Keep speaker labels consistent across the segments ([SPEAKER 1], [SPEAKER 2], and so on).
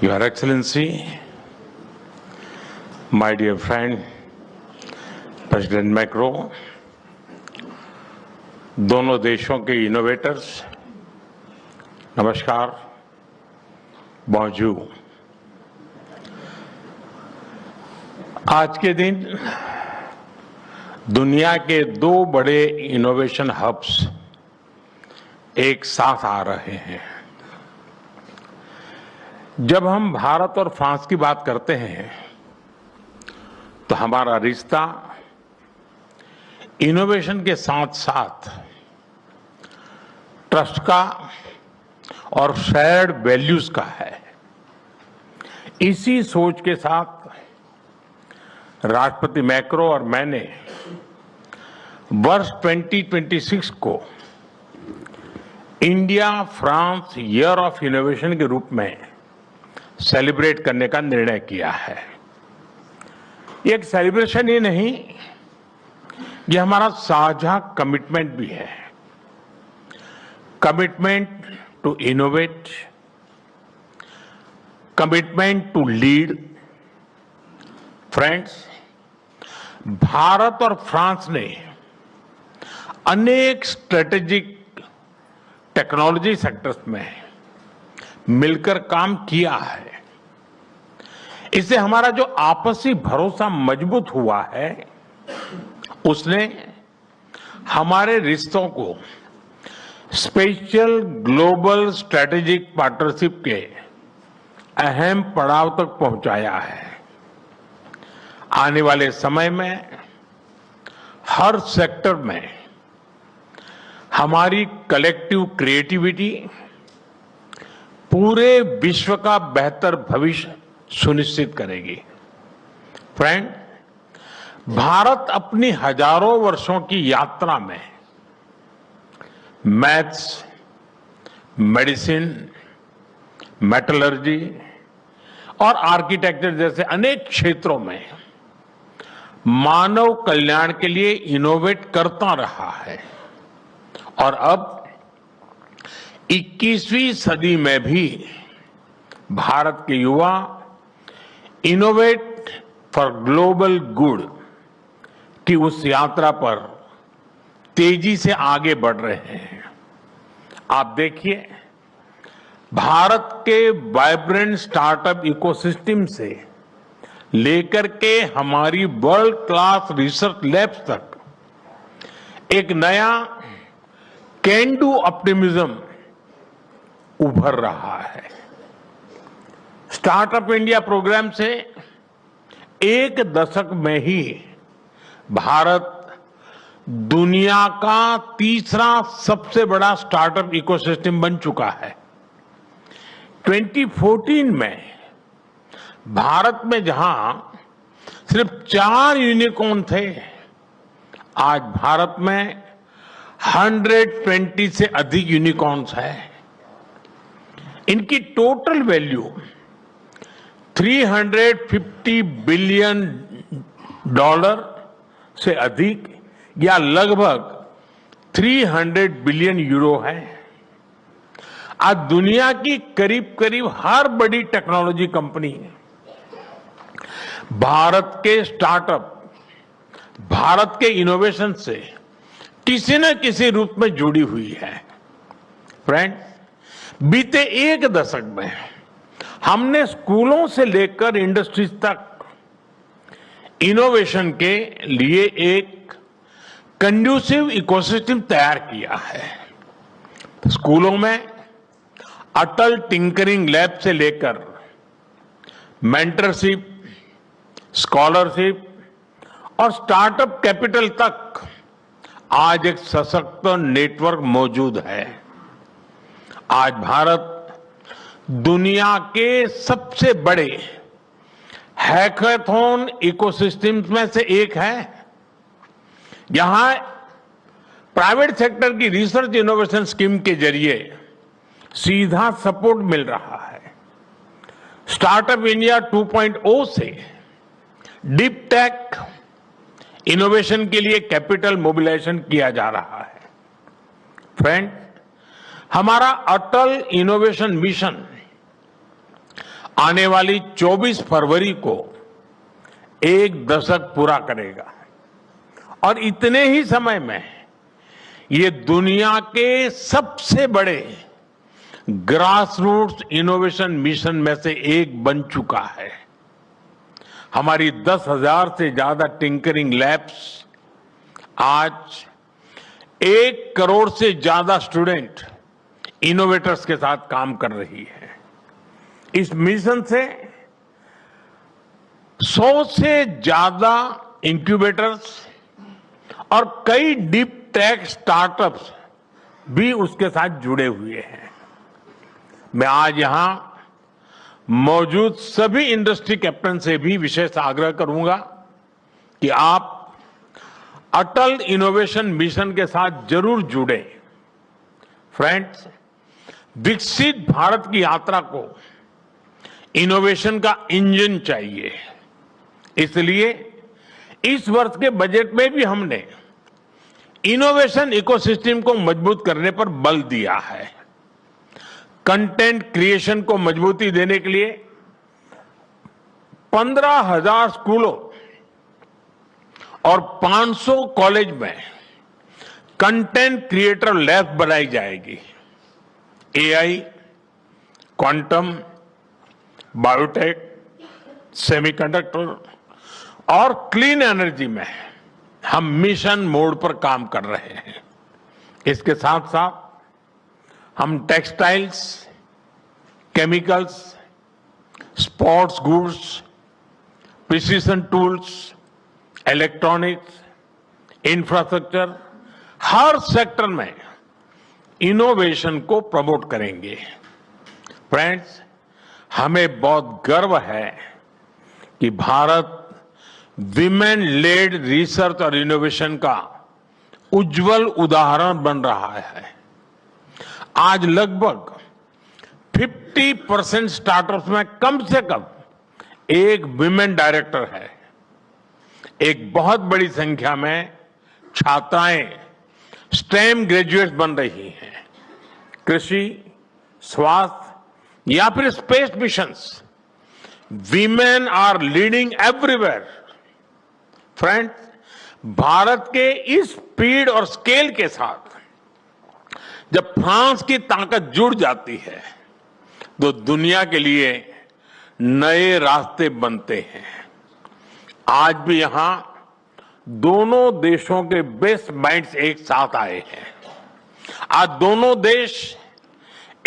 [SPEAKER 1] Your Excellency, my dear friend, President Macron, दोनों देशों के इनोवेटर्स, नमस्कार, बॉन्जूर। आज के दिन दुनिया के दो बड़े इनोवेशन हब्स एक साथ आ रहे हैं। जब हम भारत और फ्रांस की बात करते हैं तो हमारा रिश्ता इनोवेशन के साथ साथ ट्रस्ट का और शेयर्ड वैल्यूज का है। इसी सोच के साथ राष्ट्रपति मैक्रो और मैंने वर्ष 2026 को India France year of innovation के रूप में सेलिब्रेट करने का निर्णय किया है। ये एक सेलिब्रेशन ही नहीं, ये हमारा साझा कमिटमेंट भी है। Commitment to innovate, commitment to lead. Friends, Bharat और फ्रांस ने अनेक स्ट्रेटेजिक टेक्नोलॉजी सेक्टर्स में मिलकर काम किया है। इससे हमारा जो आपसी भरोसा मजबूत हुआ है, उसने हमारे रिश्तों को स्पेशल ग्लोबल स्ट्रेटेजिक पार्टनरशिप के अहम पड़ाव तक पहुंचाया है। आने वाले समय में हर सेक्टर में हमारी कलेक्टिव क्रिएटिविटी पूरे विश्व का बेहतर भविष्य सुनिश्चित करेगी। फ्रेंड, भारत अपनी हजारों वर्षों की यात्रा में मैथ्स, मेडिसिन, मेटलर्जी और आर्किटेक्चर जैसे अनेक क्षेत्रों में मानव कल्याण के लिए इनोवेट करता रहा है और अब 21वीं सदी में भी भारत के युवा इनोवेट फॉर ग्लोबल गुड की उस यात्रा पर तेजी से आगे बढ़ रहे हैं। आप देखिए, भारत के वाइब्रेंट स्टार्टअप इकोसिस्टम से लेकर के हमारी वर्ल्ड क्लास रिसर्च लैब्स तक एक नया कैन डू ऑप्टिमिज्म उभर रहा है। स्टार्टअप इंडिया प्रोग्राम से एक दशक में ही भारत दुनिया का तीसरा सबसे बड़ा स्टार्टअप इकोसिस्टम बन चुका है। 2014 में भारत में जहां सिर्फ 4 यूनिकॉर्न थे, आज भारत में 120 से अधिक यूनिकॉर्न्स हैं। इनकी टोटल वैल्यू $350 बिलियन से अधिक या लगभग 300 बिलियन यूरो है। आज दुनिया की करीब करीब हर बड़ी टेक्नोलॉजी कंपनी भारत के स्टार्टअप, भारत के इनोवेशन से किसी न किसी रूप में जुड़ी हुई है। फ्रेंड, बीते एक दशक में हमने स्कूलों से लेकर इंडस्ट्रीज तक इनोवेशन के लिए एक कंड्यूसिव इकोसिस्टम तैयार किया है। स्कूलों में अटल टिंकरिंग लैब से लेकर मेंटरशिप, स्कॉलरशिप और स्टार्टअप कैपिटल तक आज एक सशक्त नेटवर्क मौजूद है। आज भारत दुनिया के सबसे बड़े हैकाथॉन इकोसिस्टम्स में से एक है। यहां प्राइवेट सेक्टर की रिसर्च इनोवेशन स्कीम के जरिए सीधा सपोर्ट मिल रहा है। स्टार्टअप इंडिया 2.0 से डीप टेक इनोवेशन के लिए कैपिटल मोबिलाइजेशन किया जा रहा है। फ्रेंड, हमारा अटल इनोवेशन मिशन आने वाली 24 फरवरी को एक दशक पूरा करेगा और इतने ही समय में ये दुनिया के सबसे बड़े ग्रास रूट्स इनोवेशन मिशन में से एक बन चुका है। हमारी 10,000 से ज्यादा टिंकरिंग लैब्स आज 1 करोड़ से ज्यादा स्टूडेंट इनोवेटर्स के साथ काम कर रही है। इस मिशन से 100 से ज्यादा इंक्यूबेटर्स और कई डीप टेक स्टार्टअप्स भी उसके साथ जुड़े हुए हैं। मैं आज यहां मौजूद सभी इंडस्ट्री कैप्टन से भी विशेष आग्रह करूंगा कि आप अटल इनोवेशन मिशन के साथ जरूर जुड़े। फ्रेंड्स, विकसित भारत की यात्रा को इनोवेशन का इंजन चाहिए। इसलिए इस वर्ष के बजट में भी हमने इनोवेशन इकोसिस्टम को मजबूत करने पर बल दिया है। कंटेंट क्रिएशन को मजबूती देने के लिए 15,000 स्कूलों और 500 कॉलेज में कंटेंट क्रिएटर लैब बनाई जाएगी। एआई, क्वांटम, बायोटेक, सेमीकंडक्टर और क्लीन एनर्जी में हम मिशन मोड पर काम कर रहे हैं। इसके साथ साथ हम textiles, chemicals, sports goods, precision tools, electronics, infrastructure, हर सेक्टर में इनोवेशन को प्रमोट करेंगे। फ्रेंड्स, हमें बहुत गर्व है कि भारत विमेन लेड रिसर्च और इनोवेशन का उज्जवल उदाहरण बन रहा है। आज लगभग 50% स्टार्टअप्स में कम से कम एक विमेन डायरेक्टर है। एक बहुत बड़ी संख्या में छात्राएं स्टेम ग्रेजुएट्स बन रही हैं। कृषि, स्वास्थ्य या फिर space missions, women are leading everywhere. Friends, Bharat के इस स्पीड और स्केल के साथ जब फ्रांस की ताकत जुड़ जाती है तो दुनिया के लिए नए रास्ते बनते हैं। आज भी यहां दोनों देशों के बेस्ट माइंड्स एक साथ आए हैं। आज दोनों देश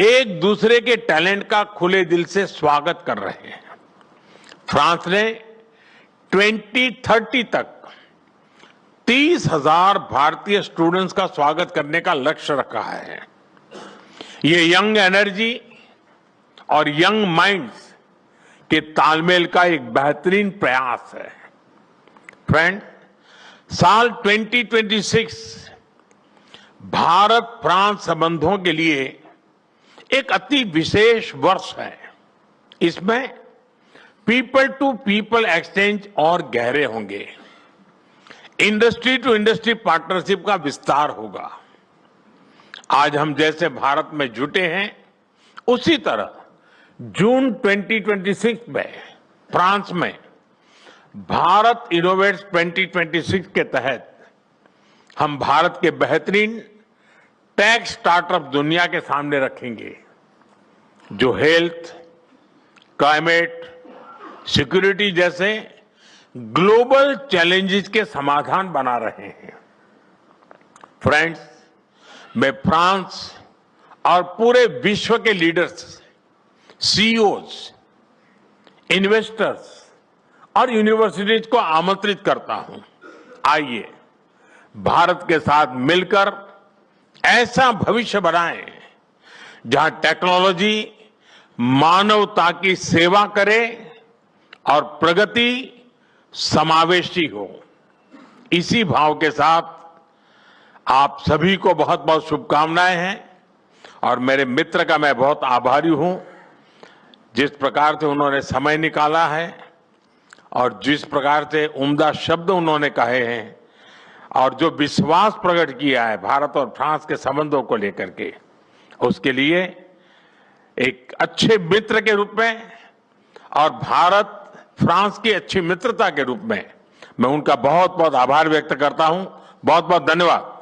[SPEAKER 1] एक दूसरे के टैलेंट का खुले दिल से स्वागत कर रहे हैं। फ्रांस ने 2030 तक 30,000 भारतीय स्टूडेंट्स का स्वागत करने का लक्ष्य रखा है। ये यंग एनर्जी और यंग माइंड्स के तालमेल का एक बेहतरीन प्रयास है। फ्रेंड, साल 2026 भारत फ्रांस संबंधों के लिए एक अति विशेष वर्ष है। इसमें पीपल टू पीपल एक्सचेंज और गहरे होंगे। इंडस्ट्री टू इंडस्ट्री पार्टनरशिप का विस्तार होगा। आज हम जैसे भारत में जुटे हैं, उसी तरह जून 2026 में फ्रांस में भारत इनोवेट्स 2026 के तहत हम भारत के बेहतरीन टेक स्टार्टअप दुनिया के सामने रखेंगे, जो हेल्थ, क्लाइमेट, सिक्योरिटी जैसे ग्लोबल चैलेंजेस के समाधान बना रहे हैं। फ्रेंड्स, मैं फ्रांस और पूरे विश्व के लीडर्स, सीईओज, इन्वेस्टर्स और यूनिवर्सिटीज को आमंत्रित करता हूं। आइए भारत के साथ मिलकर ऐसा भविष्य बनाएं जहां टेक्नोलॉजी मानवता की सेवा करे और प्रगति समावेशी हो। इसी भाव के साथ आप सभी को बहुत बहुत शुभकामनाएं हैं और मेरे मित्र का मैं बहुत आभारी हूं, जिस प्रकार से उन्होंने समय निकाला है और जिस प्रकार से उम्दा शब्द उन्होंने कहे हैं और जो विश्वास प्रकट किया है भारत और फ्रांस के संबंधों को लेकर के, उसके लिए एक अच्छे मित्र के रूप में और भारत फ्रांस की अच्छी मित्रता के रूप में मैं उनका बहुत बहुत आभार व्यक्त करता हूं। बहुत बहुत धन्यवाद।